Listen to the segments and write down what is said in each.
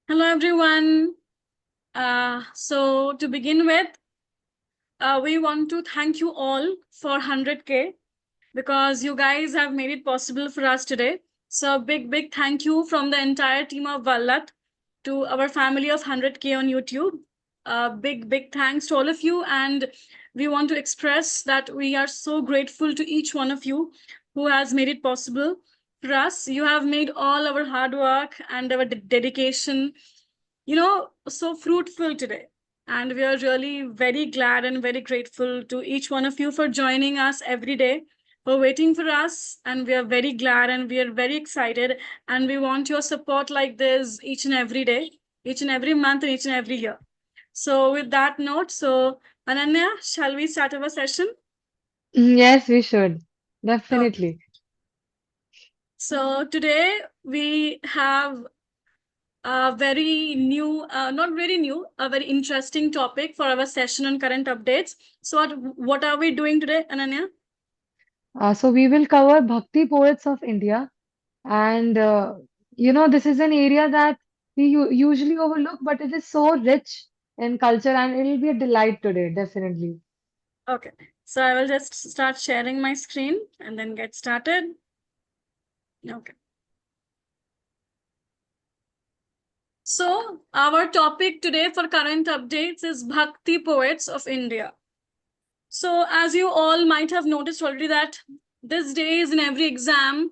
Hello, everyone. So to begin with, we want to thank you all for 100K because you guys have made it possible for us today. So big thank you from the entire team of Vallat to our family of 100K on YouTube. Big thanks to all of you. And we want to express that we are so grateful to each one of you who has made it possible for us. You have made all our hard work and our dedication so fruitful today. And we are really very glad and very grateful to each one of you for joining us every day, for waiting for us. And we are very glad and we are very excited. And we want your support like this each and every day, each and every month, and each and every year. So, with that note, Ananya, shall we start our session? Yes, we should. Okay. Definitely. So, today we have very new, not very new, a very interesting topic for our session on current updates. So, what are we doing today, Ananya? So we will cover Bhakti poets of India. And, this is an area that we usually overlook, but it is so rich in culture and it will be a delight today, definitely. Okay, so I will just start sharing my screen and then get started. Okay. So, our topic today for current updates is Bhakti poets of India. So, as you all might have noticed already, that these days in every exam,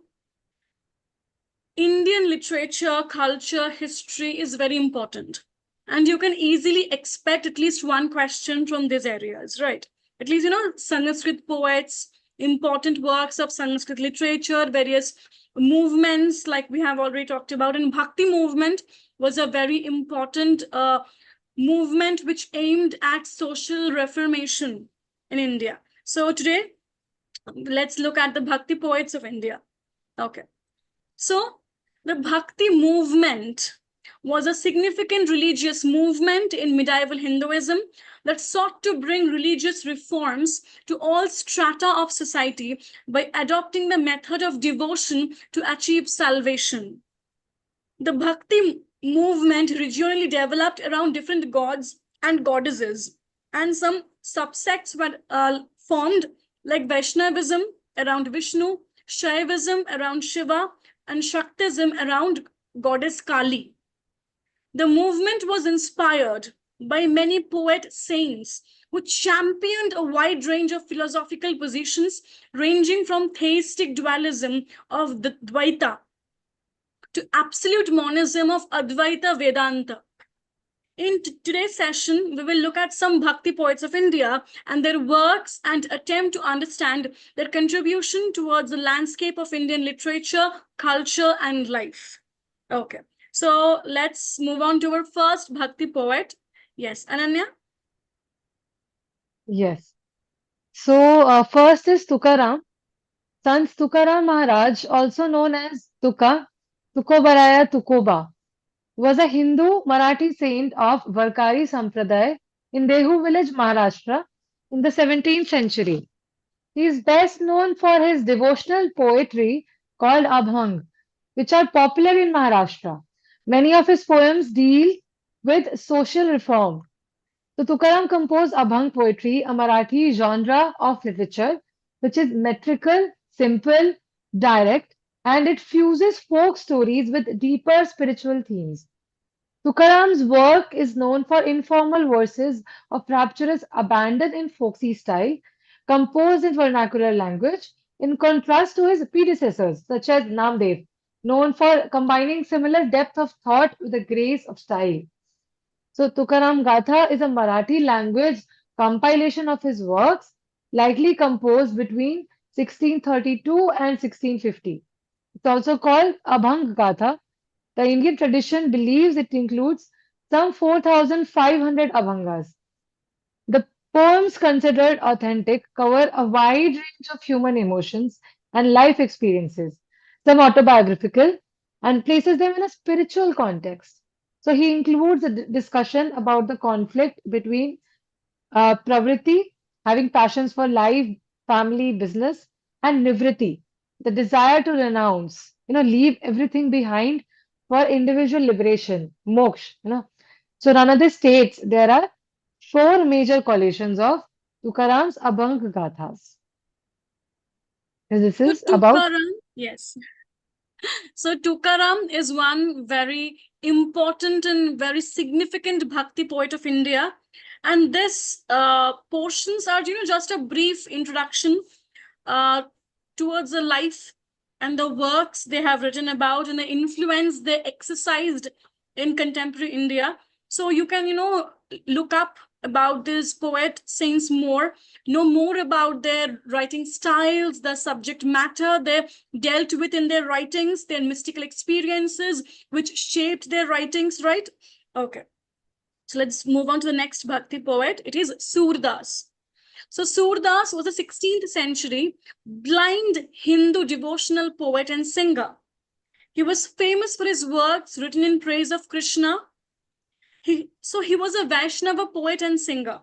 Indian literature, culture, history is very important. And you can easily expect at least one question from these areas, right? At least, Sanskrit poets, important works of Sanskrit literature, various movements, like we have already talked about. And Bhakti movement was a very important movement which aimed at social reformation in India. So today, let's look at the Bhakti poets of India. Okay. So, the Bhakti movement was a significant religious movement in medieval Hinduism that sought to bring religious reforms to all strata of society by adopting the method of devotion to achieve salvation. The Bhakti movement regionally developed around different gods and goddesses, and some subsects were formed, like Vaishnavism around Vishnu, Shaivism around Shiva, and Shaktism around goddess Kali. The movement was inspired by many poet saints who championed a wide range of philosophical positions, ranging from theistic dualism of the Dvaita to absolute monism of Advaita Vedanta. In today's session, we will look at some Bhakti poets of India and their works and attempt to understand their contribution towards the landscape of Indian literature, culture, and life. Okay, so let's move on to our first Bhakti poet. Yes, Ananya? Yes. So first is Tukaram. Sant Tukaram Maharaj, also known as Tukobaraya Tukoba, was a Hindu Marathi saint of Varkari Sampradaya in Dehu village, Maharashtra, in the 17th century. He is best known for his devotional poetry called Abhang, which are popular in Maharashtra. Many of his poems deal with social reform. So Tukaram composed Abhang poetry, a Marathi genre of literature, which is metrical, simple, direct, and it fuses folk stories with deeper spiritual themes. Tukaram's work is known for informal verses of rapturous abandon in folksy style, composed in vernacular language, in contrast to his predecessors, such as Namdev, known for combining similar depth of thought with the grace of style. So, Tukaram Gatha is a Marathi language compilation of his works, likely composed between 1632 and 1650. It's also called Abhang Gatha. The Indian tradition believes it includes some 4,500 abhangas. The poems considered authentic cover a wide range of human emotions and life experiences, some autobiographical, and places them in a spiritual context. So he includes a discussion about the conflict between pravriti, having passions for life, family, business, and nivriti, the desire to renounce, leave everything behind for individual liberation, moksha. So Ranade states there are four major collections of Tukaram's Abhang Gathas. This So is about Tukaram, yes. So Tukaram is one very important and very significant Bhakti poet of India. And this portions are, just a brief introduction uh, towards the life and the works they have written about and the influence they exercised in contemporary India. So you can, look up about this poet, saints more, know more about their writing styles, the subject matter they dealt with in their writings, their mystical experiences, which shaped their writings, right? Okay. So let's move on to the next Bhakti poet. It is Surdas. So Surdas was a 16th century blind Hindu devotional poet and singer. He was famous for his works written in praise of Krishna. He was a Vaishnava poet and singer.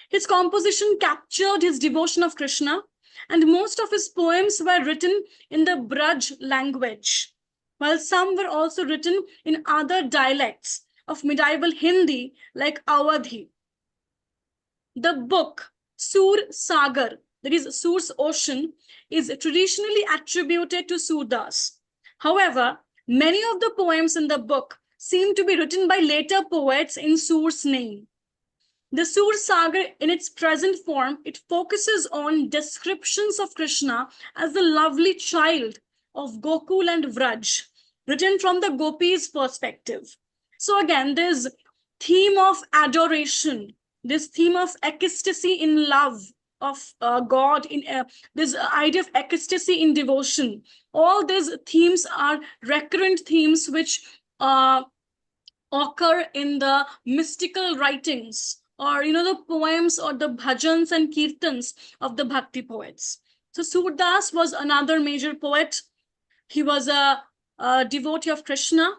His composition captured his devotion of Krishna, and most of his poems were written in the Braj language, while some were also written in other dialects of medieval Hindi like Awadhi. The book Sur Sagar, that is Sur's Ocean, is traditionally attributed to Surdas. However, many of the poems in the book seem to be written by later poets in Sur's name. The Sur Sagar, in its present form, it focuses on descriptions of Krishna as the lovely child of Gokul and Vraj, written from the gopis' perspective. So again, this theme of adoration, this theme of ecstasy in love of God, in this idea of ecstasy in devotion, all these themes are recurrent themes which occur in the mystical writings or the poems or the bhajans and kirtans of the bhakti poets. So Surdas was another major poet. He was a devotee of Krishna,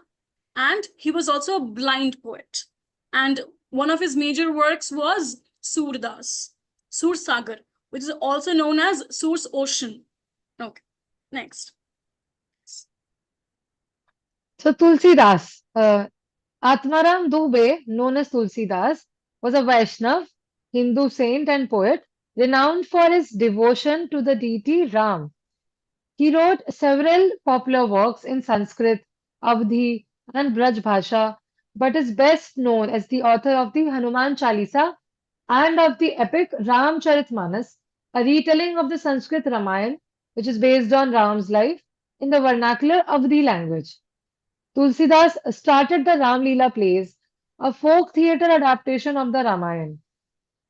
and he was also a blind poet. And one of his major works was Surdas, Sur Sagar, which is also known as Sur's Ocean. Okay, next. so Tulsidas. Atmaram Dubey, known as Tulsidas, was a Vaishnav, Hindu saint and poet, renowned for his devotion to the deity Ram. He wrote several popular works in Sanskrit, Avadhi, and Braj Bhasha, but is best known as the author of the Hanuman Chalisa and of the epic Ramcharitmanas, a retelling of the Sanskrit Ramayana, which is based on Ram's life in the vernacular Avadhi language. Tulsidas started the Ram Leela plays, a folk theatre adaptation of the Ramayana.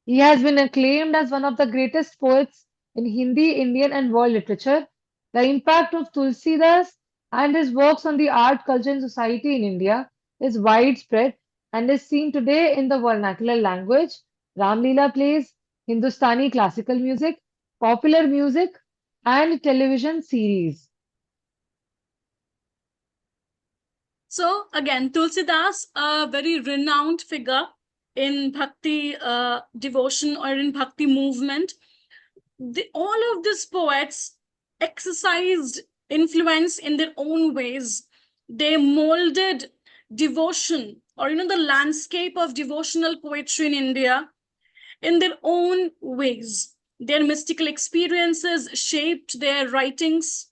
He has been acclaimed as one of the greatest poets in Hindi, Indian, and world literature. The impact of Tulsidas and his works on the art, culture, and society in India is widespread and is seen today in the vernacular language, Ram Leela plays, Hindustani classical music, popular music, and television series. So again, Tulsidas, a very renowned figure in Bhakti devotion or in Bhakti movement. All of these poets exercised influence in their own ways. They molded devotion or the landscape of devotional poetry in India in their own ways. Their mystical experiences shaped their writings,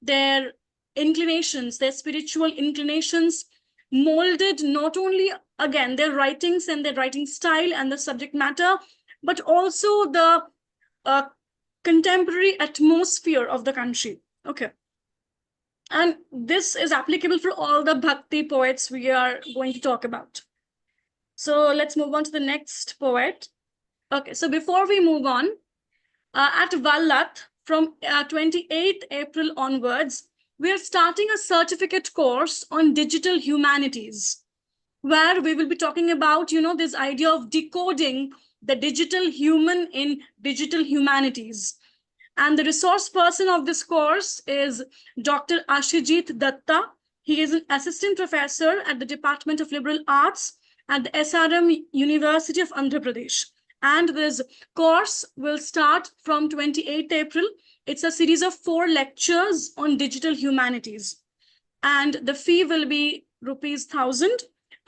their inclinations, their spiritual inclinations, molded not only, again, their writings and their writing style and the subject matter, but also the uh, contemporary atmosphere of the country. Okay. And this is applicable for all the Bhakti poets we are going to talk about. So let's move on to the next poet. Okay, so before we move on, at Vallat, from 28th April onwards, we are starting a certificate course on digital humanities, where we will be talking about, this idea of decoding the digital human in digital humanities. And the resource person of this course is Dr. Ashijit Datta. He is an assistant professor at the Department of Liberal Arts at the SRM University of Andhra Pradesh. And this course will start from 28th April. It's a series of 4 lectures on digital humanities. And the fee will be rupees 1,000.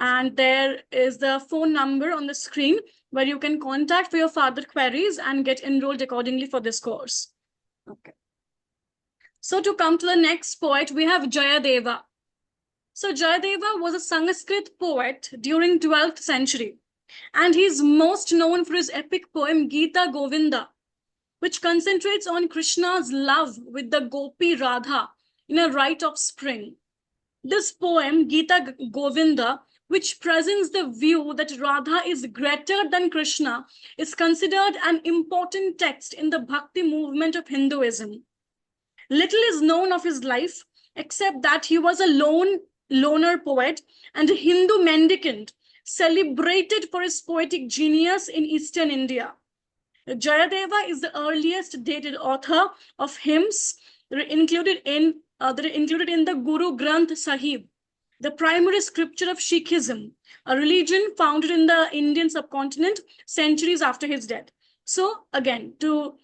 And there is the phone number on the screen where you can contact for your further queries and get enrolled accordingly for this course. Okay. So to come to the next poet, we have Jayadeva. So Jayadeva was a Sanskrit poet during 12th century, and he's most known for his epic poem Gita Govinda, which concentrates on Krishna's love with the Gopi Radha in a rite of spring. This poem, Gita Govinda, which presents the view that Radha is greater than Krishna, is considered an important text in the Bhakti movement of Hinduism. Little is known of his life, except that he was a loner poet and a Hindu mendicant, celebrated for his poetic genius in eastern India. Jayadeva is the earliest dated author of hymns that are included in the Guru Granth Sahib, the primary scripture of Sikhism, a religion founded in the Indian subcontinent centuries after his death. So again, to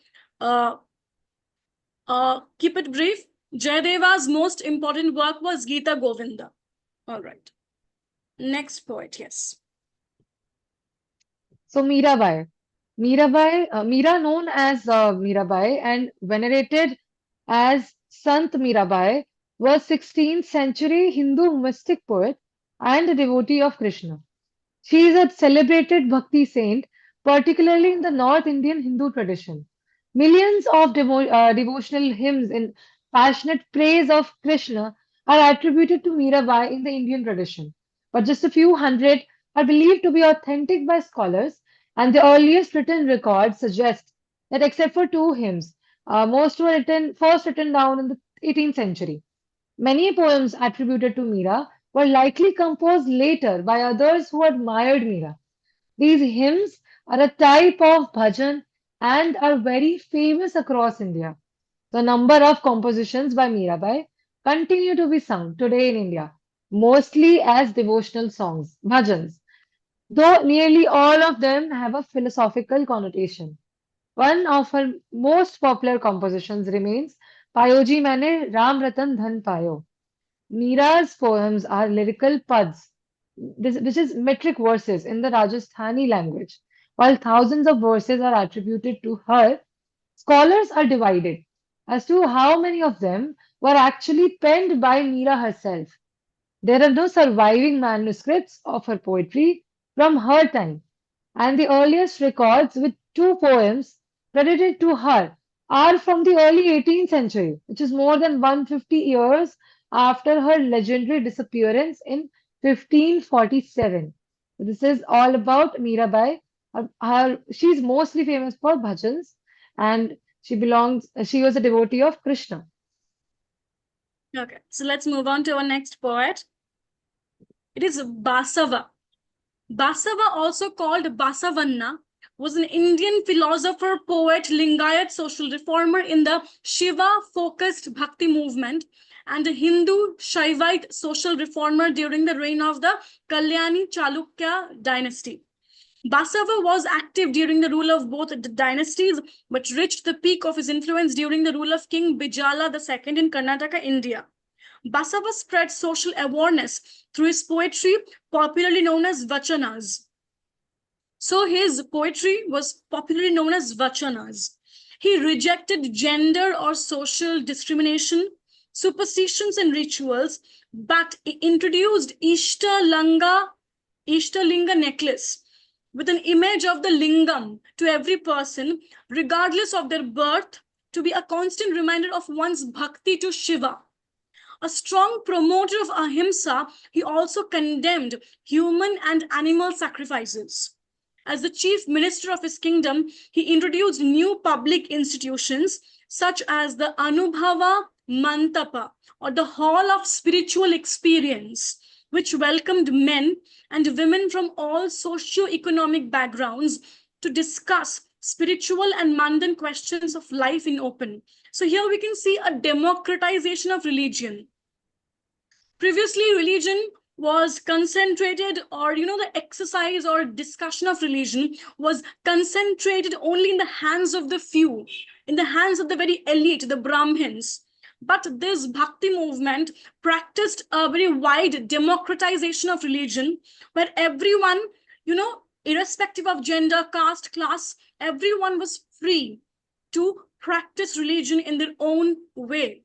keep it brief, Jayadeva's most important work was Gita Govinda. All right. Next poet, yes. So Mirabai. Mira known as Mirabai and venerated as Sant Mirabai, was 16th century Hindu mystic poet and a devotee of Krishna. She is a celebrated Bhakti saint, particularly in the North Indian Hindu tradition. Millions of devotional hymns in passionate praise of Krishna are attributed to Mirabai in the Indian tradition, but just a few hundred are believed to be authentic by scholars, and the earliest written records suggest that except for two hymns, most were first written down in the 18th century. Many poems attributed to Mira were likely composed later by others who admired Mira. These hymns are a type of bhajan and are very famous across India. The number of compositions by Mirabai continue to be sung today in India, mostly as devotional songs, bhajans, though nearly all of them have a philosophical connotation. One of her most popular compositions remains Payoji Maine Ram Ratan Dhan Payo. Mira's poems are lyrical pads, which is metric verses in the Rajasthani language. While thousands of verses are attributed to her, scholars are divided as to how many of them were actually penned by Mira herself. There are no surviving manuscripts of her poetry from her time, and the earliest records with two poems credited to her are from the early 18th century, which is more than 150 years after her legendary disappearance in 1547. So this is all about Mirabai. She's mostly famous for bhajans, and she was a devotee of Krishna. Okay, so let's move on to our next poet. It is Basava. Basava, also called Basavanna, was an Indian philosopher, poet, Lingayat social reformer in the Shiva-focused Bhakti movement and a Hindu Shaivite social reformer during the reign of the Kalyani Chalukya dynasty. Basava was active during the rule of both dynasties, but reached the peak of his influence during the rule of King Bijala II in Karnataka, India. Basava spread social awareness through his poetry, popularly known as vachanas. So his poetry was popularly known as vachanas. He rejected gender or social discrimination, superstitions and rituals, but he introduced Ishtalinga necklace with an image of the lingam to every person, regardless of their birth, to be a constant reminder of one's bhakti to Shiva. A strong promoter of ahimsa, he also condemned human and animal sacrifices. As the chief minister of his kingdom, he introduced new public institutions such as the Anubhava Mantapa, or the Hall of Spiritual Experience, which welcomed men and women from all socio-economic backgrounds to discuss spiritual and mundane questions of life in open. So here we can see a democratization of religion. Previously, religion was concentrated, or the exercise or discussion of religion was concentrated only in the hands of the few, in the hands of the very elite, the Brahmins. But this Bhakti movement practiced a very wide democratization of religion, where everyone, irrespective of gender, caste, class, everyone was free to practice religion in their own way.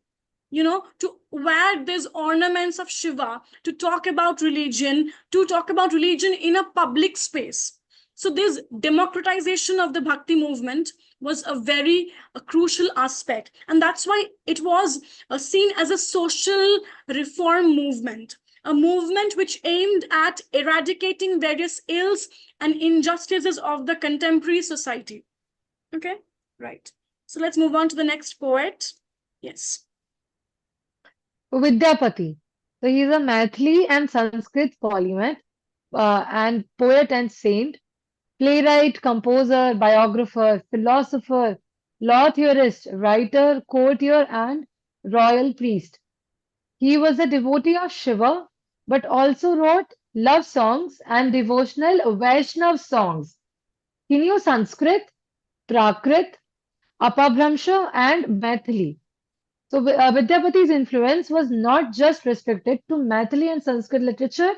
To wear these ornaments of Shiva, to talk about religion, in a public space. So this democratization of the Bhakti movement was a crucial aspect. And that's why it was seen as a social reform movement, a movement which aimed at eradicating various ills and injustices of the contemporary society. Okay, right. So let's move on to the next poet. Yes. Vidyapati. So he's a Maithili and Sanskrit polymath and poet and saint, playwright, composer, biographer, philosopher, law theorist, writer, courtier, and royal priest. He was a devotee of Shiva, but also wrote love songs and devotional Vaishnav songs. He knew Sanskrit, Prakrit, Apabhramsha, and Maithili. So Vidyapati's influence was not just restricted to Maithili and Sanskrit literature,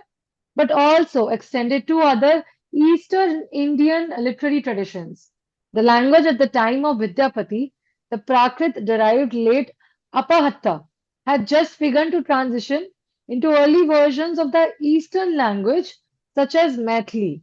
but also extended to other Eastern Indian literary traditions. The language at the time of Vidyapati, the Prakrit derived late Apahatta, had just begun to transition into early versions of the Eastern language such as Maithili.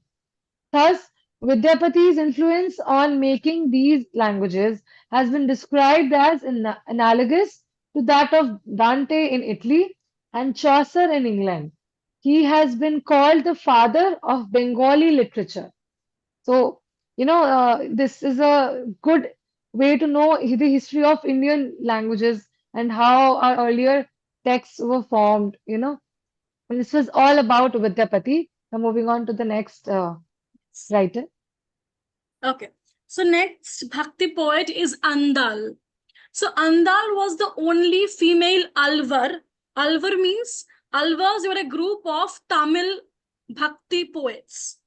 Thus, Vidyapati's influence on making these languages has been described as analogous to that of Dante in Italy and Chaucer in England. He has been called the father of Bengali literature. So, this is a good way to know the history of Indian languages and how our earlier texts were formed. And this was all about Vidyapati. Now, moving on to the next writer. Okay. So next Bhakti poet is Andal. So Andal was the only female Alvar. Alvar means Alvars were a group of Tamil Bhakti poets.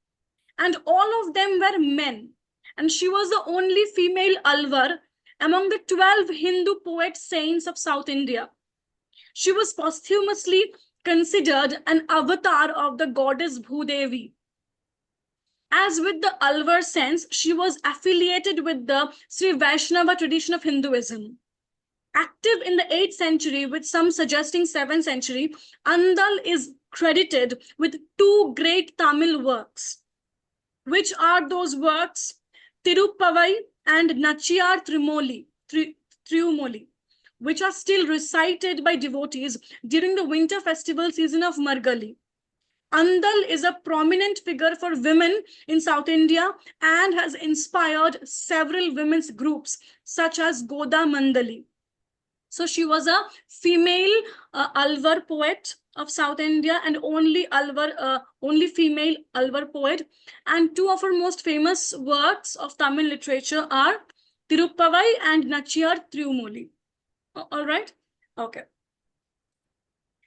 And all of them were men. And she was the only female Alvar among the 12 Hindu poet saints of South India. She was posthumously considered an avatar of the goddess Bhudevi. As with the Alvar sense, she was affiliated with the Sri Vaishnava tradition of Hinduism. Active in the 8th century, with some suggesting 7th century, Andal is credited with 2 great Tamil works. Which are those works? Tirupavai and Nachiyar Triumoli, which are still recited by devotees during the winter festival season of Margali. Andal is a prominent figure for women in South India and has inspired several women's groups such as Goda Mandali. So she was a female Alvar poet of South India and only female Alvar poet. And 2 of her most famous works of Tamil literature are Tirupavai and Nachiyar Triumoli. All right? Okay.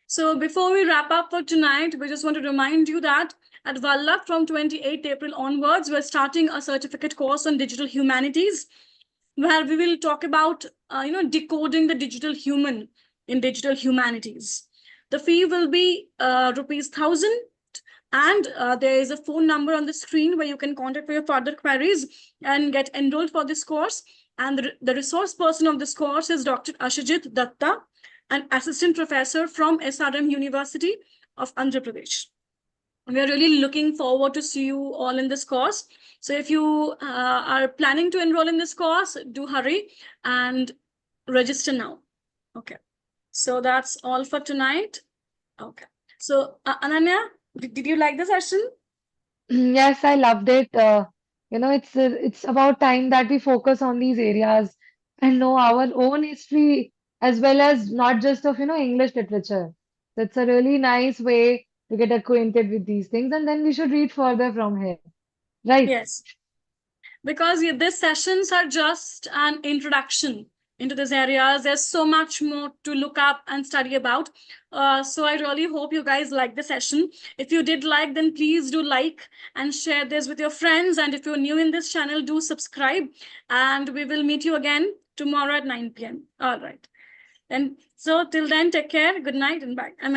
So before we wrap up for tonight, we just want to remind you that at Vallabh from 28th April onwards, we're starting a certificate course on digital humanities, where we will talk about, decoding the digital human in digital humanities. The fee will be rupees 1,000, and there is a phone number on the screen where you can contact for your further queries and get enrolled for this course. And the resource person of this course is Dr. Ashajit Datta, an assistant professor from SRM University of Andhra Pradesh. We are really looking forward to see you all in this course. So if you are planning to enroll in this course, do hurry and register now. Okay. So that's all for tonight. Okay. So Ananya, did you like the session? Yes, I loved it. It's about time that we focus on these areas and know our own history as well as not just of, English literature. That's a really nice way to get acquainted with these things, and then we should read further from here. Right. Yes. Because these sessions are just an introduction into these areas. There's so much more to look up and study about. So I really hope you guys like the session. If you did like, then please do like and share this with your friends. And if you're new in this channel, do subscribe. And we will meet you again tomorrow at 9 p.m. All right. And so till then, take care. Good night and bye. I mean,